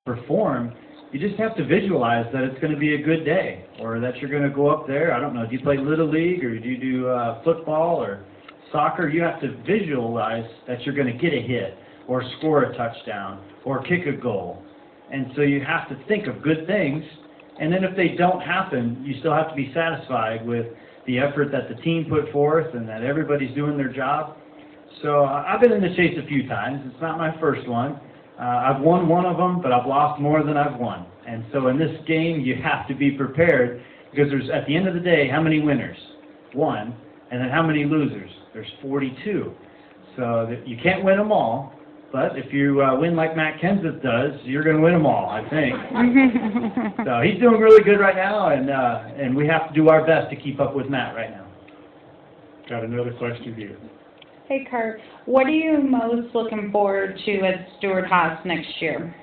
perform, you just have to visualize that it's going to be a good day, or that you're going to go up there. I don't know, do you play Little League, or do you do football or soccer? You have to visualize that you're going to get a hit, or score a touchdown, or kick a goal. And so you have to think of good things, and then if they don't happen, you still have to be satisfied with the effort that the team put forth and that everybody's doing their job. So I've been in the chase a few times. It's not my first one. I've won one of them, but I've lost more than I've won. And so in this game, you have to be prepared, because there's, at the end of the day, how many winners? One. And then how many losers? There's 42. So that you can't win them all, but if you win like Matt Kenseth does, you're going to win them all, I think. So he's doing really good right now, and we have to do our best to keep up with Matt right now. Got another question here. Hey, Kurt, what are you most looking forward to at Stewart-Haas next year?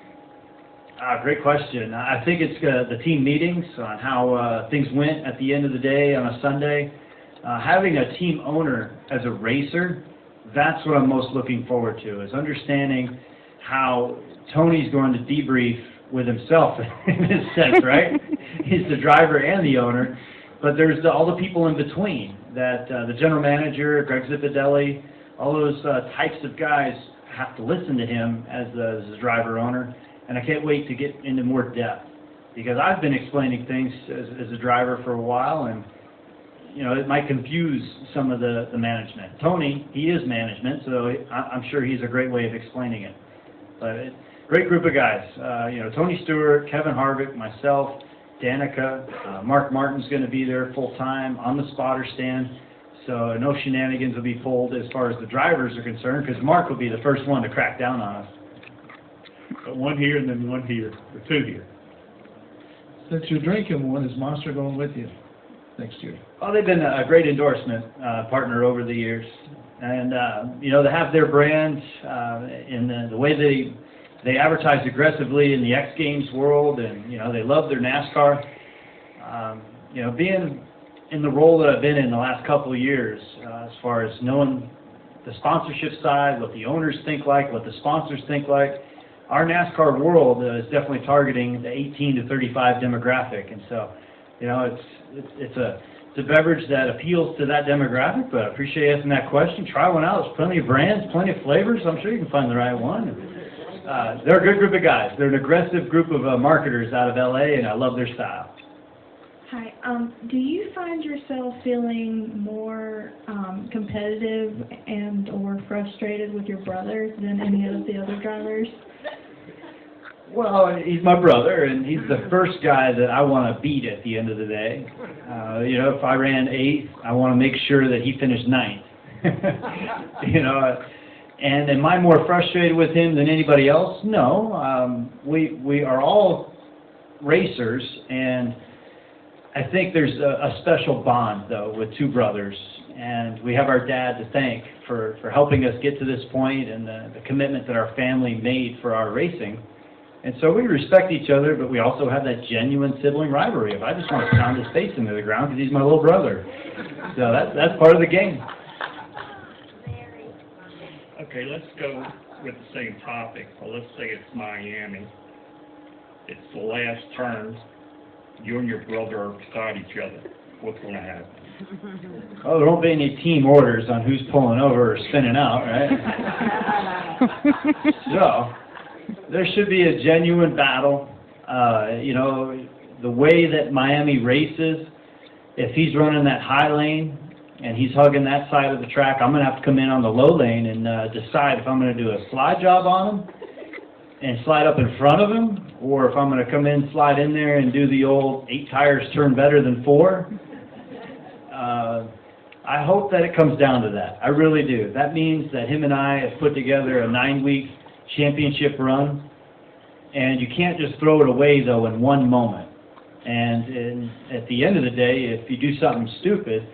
Great question. I think it's the team meetings on how things went at the end of the day on a Sunday. Having a team owner as a racer, that's what I'm most looking forward to, is understanding how Tony's going to debrief with himself in this sense, right? He's the driver and the owner, but there's all the people in between, that the general manager, Greg Zippadelli, all those types of guys have to listen to him as the driver owner, and I can't wait to get into more depth, because I've been explaining things as a driver for a while, and you know, it might confuse some of the management. Tony, he is management, so I'm sure he's a great way of explaining it. But great group of guys. You know, Tony Stewart, Kevin Harvick, myself, Danica, Mark Martin's going to be there full time on the spotter stand. So no shenanigans will be pulled as far as the drivers are concerned, because Mark will be the first one to crack down on us. One here and then one here, or two here. Since you're drinking one, is Monster going with you next year? Oh, they've been a great endorsement partner over the years. And, you know, they have their brand in the way they advertise aggressively in the X Games world, and, you know, they love their NASCAR. You know, being in the role that I've been in the last couple of years, as far as knowing the sponsorship side, what the owners think like, what the sponsors think like, our NASCAR world is definitely targeting the 18 to 35 demographic. And so, you know, it's a beverage that appeals to that demographic, but I appreciate you asking that question. Try one out. There's plenty of brands, plenty of flavors. I'm sure you can find the right one. They're a good group of guys. They're an aggressive group of marketers out of LA, and I love their style. Hi. Do you find yourself feeling more competitive and or frustrated with your brother than any of the other drivers? Well, he's my brother, and he's the first guy that I want to beat at the end of the day. You know, if I ran 8th, I want to make sure that he finished 9th. You know, and am I more frustrated with him than anybody else? No. We are all racers, and I think there's a special bond, though, with two brothers. And we have our dad to thank for helping us get to this point, and the commitment that our family made for our racing. And so we respect each other, but we also have that genuine sibling rivalry. If I just want to pound his face into the ground because he's my little brother. So that's part of the game. Okay, let's go with the same topic. Well, let's say it's Miami. It's the last turn. You and your brother are beside each other. What's going to happen? Oh, there won't be any team orders on who's pulling over or spinning out, right? So there should be a genuine battle. You know, the way that Miami races, if he's running that high lane and he's hugging that side of the track, I'm going to have to come in on the low lane and decide if I'm going to do a slide job on him and slide up in front of him, or if I'm going to come in, slide in there, and do the old 8 tires turn better than 4. I hope that it comes down to that. I really do. That means that him and I have put together a 9-week championship run, and you can't just throw it away, though, in one moment. And at the end of the day, if you do something stupid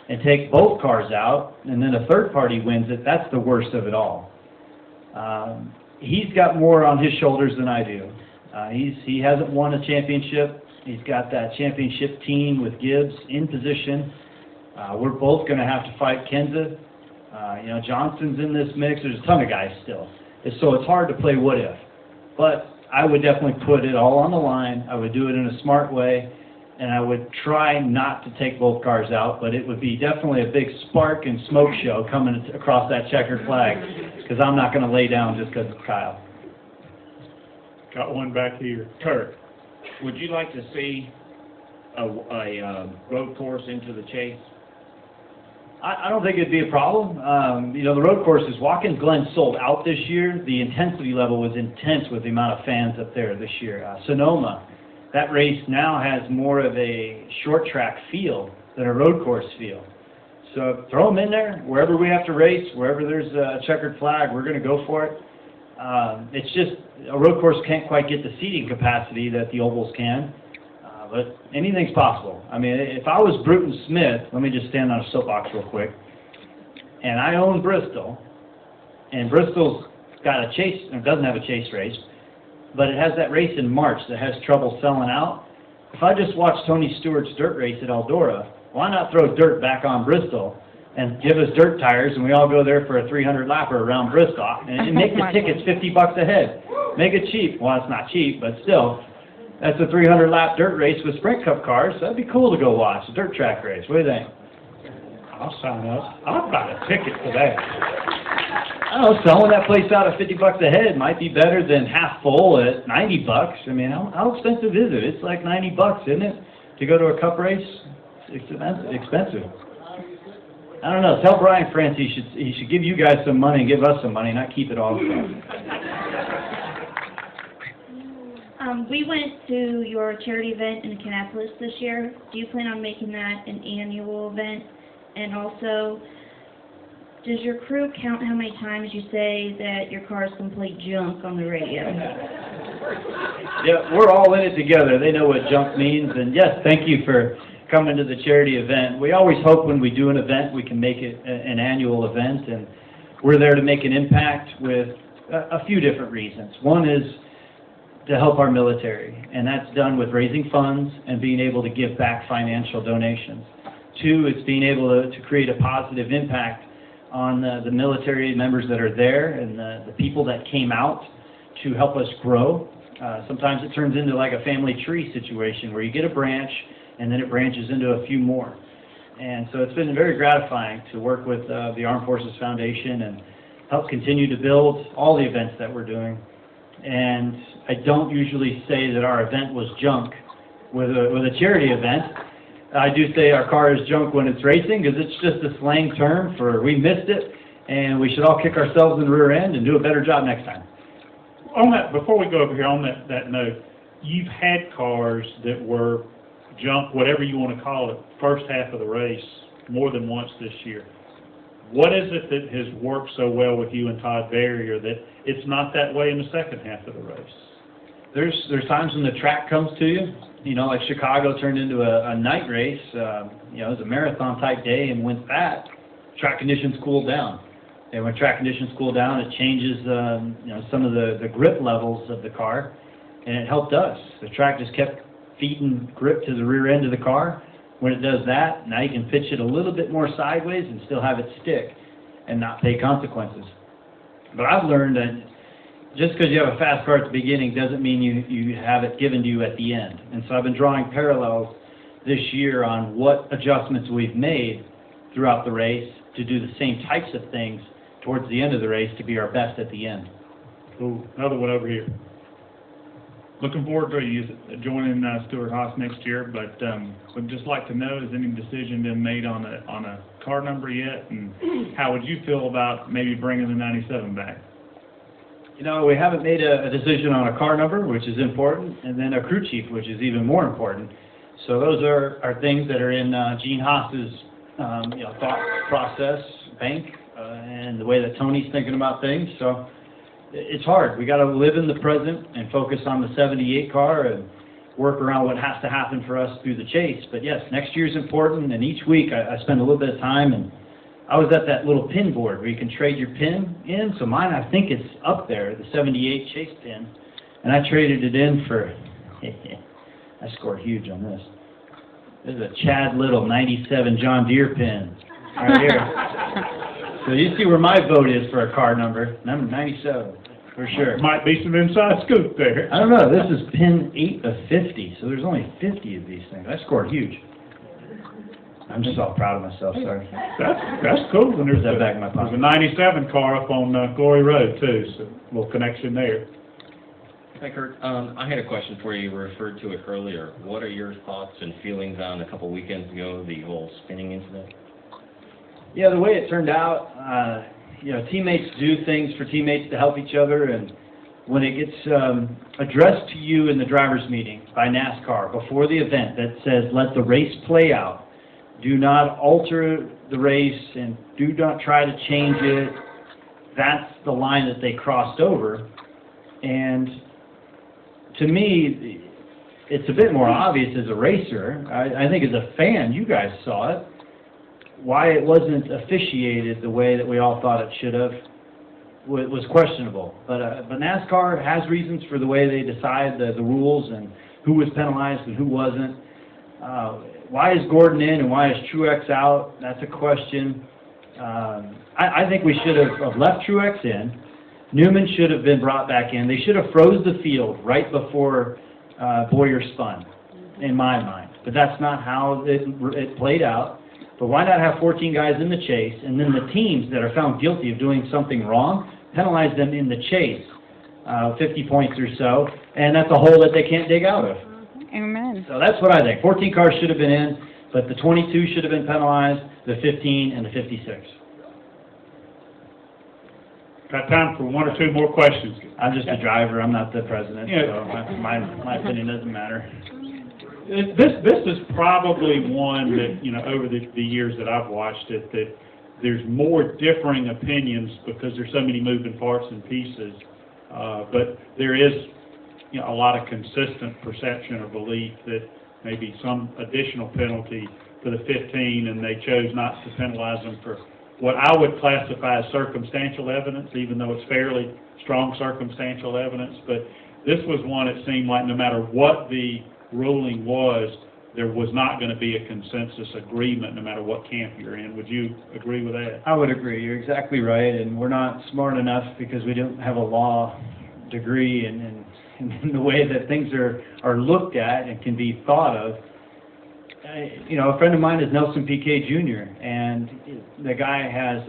and take both cars out, and then a third party wins it, that's the worst of it all. He's got more on his shoulders than I do. He hasn't won a championship. He's got that championship team with Gibbs in position. We're both going to have to fight Kenseth. You know, Johnson's in this mix. There's a ton of guys still. So it's hard to play what if. But I would definitely put it all on the line. I would do it in a smart way, and I would try not to take both cars out, but it would be definitely a big spark and smoke show coming across that checkered flag, because I'm not going to lay down just because it's Kyle. Got one back here. Kurt, would you like to see a road course into the chase? I don't think it'd be a problem. You know, the road courses, Watkins Glen sold out this year. The intensity level was intense with the amount of fans up there this year. Sonoma, that race now has more of a short track feel than a road course feel. So throw them in there, wherever we have to race, wherever there's a checkered flag, we're going to go for it. It's just, a road course can't quite get the seating capacity that the ovals can. But anything's possible. I mean, if I was Bruton Smith, let me just stand on a soapbox real quick, and I own Bristol, and Bristol's got a chase, or doesn't have a chase race, but it has that race in March that has trouble selling out. If I just watch Tony Stewart's dirt race at Eldora, why not throw dirt back on Bristol and give us dirt tires, and we all go there for a 300-lapper around Bristol, and make the tickets $50 a head. Make it cheap. Well, it's not cheap, but still. That's a 300-lap dirt race with Sprint Cup cars. That'd be cool to go watch, a dirt track race. What do you think? I'll sign up. I'll buy a ticket for that. I don't know, selling that place out at $50 a head might be better than half full at $90. I mean, how expensive is it? It's like $90, isn't it, to go to a cup race? It's expensive. I don't know. Tell Brian France he should give you guys some money and give us some money, not keep it all himself. We went to your charity event in Kannapolis this year. Do you plan on making that an annual event? And also, does your crew count how many times you say that your car is complete junk on the radio? Yeah, we're all in it together. They know what junk means. And yes, thank you for coming to the charity event. We always hope when we do an event we can make it an annual event. And we're there to make an impact with a few different reasons. One is to help our military, and that's done with raising funds and being able to give back financial donations. Two, it's being able to create a positive impact on the military members that are there and the people that came out to help us grow. Sometimes it turns into like a family tree situation where you get a branch and then it branches into a few more. And so it's been very gratifying to work with the Armed Forces Foundation and help continue to build all the events that we're doing. And I don't usually say that our event was junk with a charity event. I do say our car is junk when it's racing because it's just a slang term for we missed it, and we should all kick ourselves in the rear end and do a better job next time. On that, before we go over here, on that note, you've had cars that were junk, whatever you want to call it, first half of the race more than once this year. What is it that has worked so well with you and Todd Barrier that it's not that way in the second half of the race? There's times when the track comes to you. You know, like Chicago turned into a night race. You know, it was a marathon type day, and with that, track conditions cooled down. And when track conditions cool down, it changes you know, some of the grip levels of the car, and it helped us. The track just kept feeding grip to the rear end of the car. When it does that, now you can pitch it a little bit more sideways and still have it stick and not pay consequences. But I've learned that just because you have a fast car at the beginning doesn't mean you have it given to you at the end. And so I've been drawing parallels this year on what adjustments we've made throughout the race to do the same types of things towards the end of the race to be our best at the end. Cool. Another one over here. Looking forward to you joining Stewart Haas next year, but would just like to know, has any decision been made on a car number yet, and how would you feel about maybe bringing the 97 back? You know, we haven't made a decision on a car number, which is important, and then a crew chief, which is even more important. So those are things that are in Gene Haas's you know, thought process, bank, and the way that Tony's thinking about things. So it's hard. We got to live in the present and focus on the 78 car and work around what has to happen for us through the chase. But yes, next year's important, and each week I spend a little bit of time, and I was at that little pin board where you can trade your pin in. So mine, I think it's up there, the 78 chase pin, and I traded it in for, I scored huge on this. This is a Chad Little 97 John Deere pin right here. So you see where my vote is for a car number 97. For sure. Might be some inside scoop there. I don't know, this is pin 8 of 50, so there's only 50 of these things. I scored huge. I'm just all proud of myself, sorry. That's cool. And there's Put that back in my there's pocket. a 97 car up on Glory Road too, so a little connection there. Hi, Kurt. I had a question for you. You referred to it earlier. What are your thoughts and feelings on a couple weekends ago, the whole spinning incident? Yeah, the way it turned out, teammates do things for teammates to help each other, and when it gets addressed to you in the driver's meeting by NASCAR before the event that says, let the race play out, do not alter the race and do not try to change it, that's the line that they crossed over. And to me, it's a bit more obvious as a racer. I think as a fan, you guys saw it. Why it wasn't officiated the way that we all thought it should have was questionable. But NASCAR has reasons for the way they decide the rules and who was penalized and who wasn't. Why is Gordon in and why is Truex out? That's a question. I think we should have left Truex in. Newman should have been brought back in. They should have froze the field right before Boyer spun, in my mind. But that's not how it played out. But why not have 14 guys in the chase, and then the teams that are found guilty of doing something wrong, penalize them in the chase, 50 points or so, and that's a hole that they can't dig out of. Amen. So that's what I think. 14 cars should have been in, but the 22 should have been penalized, the 15 and the 56. Got time for one or two more questions. I'm just a driver, I'm not the president, Yeah. so my opinion doesn't matter. This is probably one that, over the years that I've watched it, that there's more differing opinions because there's so many moving parts and pieces. But there is, a lot of consistent perception or belief that maybe some additional penalty for the 15, and they chose not to penalize them for what I would classify as circumstantial evidence, even though it's fairly strong circumstantial evidence. But this was one, it seemed like no matter what the ruling was, there was not going to be a consensus agreement no matter what camp you're in. Would you agree with that? I would agree. You're exactly right, and we're not smart enough because we don't have a law degree and the way that things are looked at and can be thought of. A friend of mine is Nelson Piquet Jr., and the guy has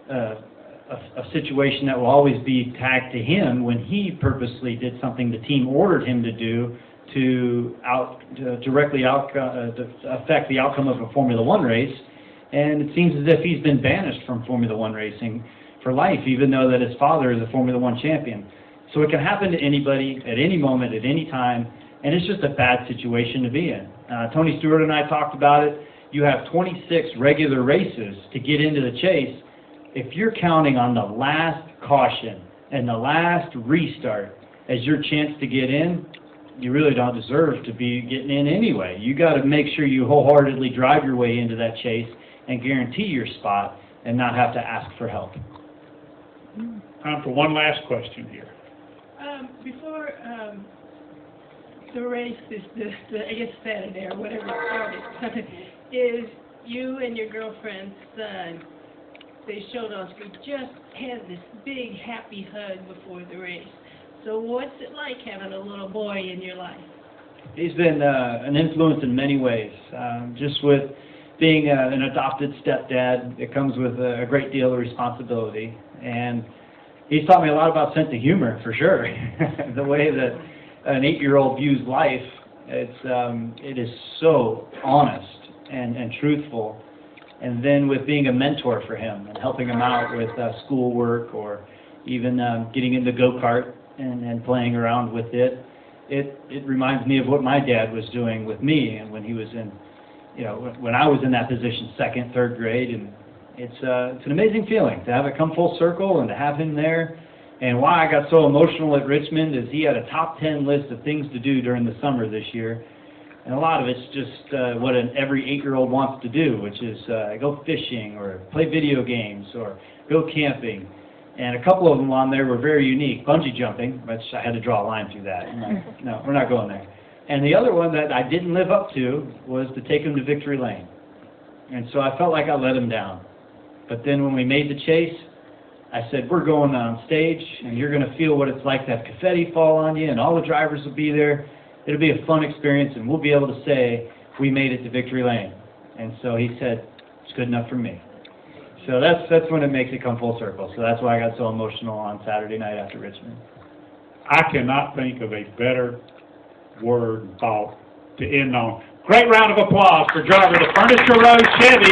a situation that will always be tagged to him when he purposely did something the team ordered him to do to directly affect the outcome of a Formula One race, and it seems as if he's been banished from Formula One racing for life, even though that his father is a Formula One champion. So it can happen to anybody, at any moment, at any time, and it's just a bad situation to be in. Tony Stewart and I talked about it. You have 26 regular races to get into the chase. If you're counting on the last caution and the last restart as your chance to get in, you really don't deserve to be getting in anyway. You got to make sure you wholeheartedly drive your way into that chase and guarantee your spot and not have to ask for help. Time for one last question here. Before the race, I guess Saturday or whatever it started, is you and your girlfriend's son, they showed us, we just had this big happy hug before the race. So what's it like having a little boy in your life? He's been an influence in many ways. Just with being an adopted stepdad, it comes with a great deal of responsibility. And he's taught me a lot about sense of humor, for sure. The way that an 8-year-old views life, it is so honest and truthful. And then with being a mentor for him and helping him out with schoolwork or even getting in the go-kart and playing around with it, it reminds me of what my dad was doing with me and when he was in, when I was in that position, 2nd, 3rd grade, and it's an amazing feeling to have it come full circle and to have him there. And why I got so emotional at Richmond is he had a top 10 list of things to do during the summer this year. And a lot of it's just what every 8-year-old wants to do, which is go fishing or play video games or go camping. And a couple of them on there were very unique. Bungee jumping, which I had to draw a line through that. No, we're not going there. And the other one that I didn't live up to was to take him to Victory Lane. And so I felt like I let him down. But then when we made the chase, I said, we're going on stage, and you're going to feel what it's like to have confetti fall on you, and all the drivers will be there. It'll be a fun experience, and we'll be able to say, we made it to victory lane. And so he said, it's good enough for me. So that's when it makes it come full circle. So that's why I got so emotional on Saturday night after Richmond. I cannot think of a better word and thought to end on. Great round of applause for driver of the Furniture Road Chevy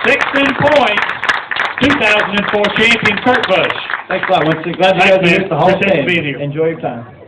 6 points, 2004 champion Kurt Busch. Thanks a lot, Winston. Glad you Thanks, guys made man. it to the Hall of Appreciate you Fame. being here. Enjoy your time.